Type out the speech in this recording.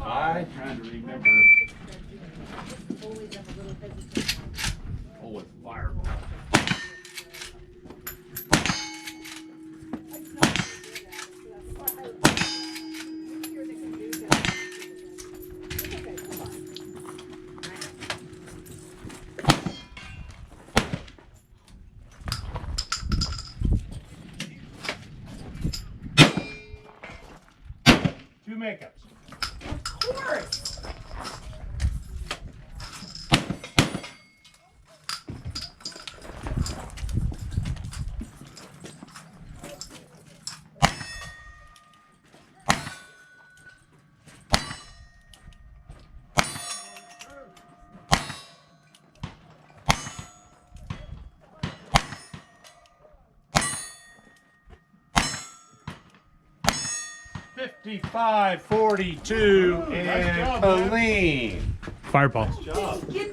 I'm trying to remember. Oh, it's fireball. Two makeups. Of course. $55.42 and Nice job, man. clean. Fireball. Job. Get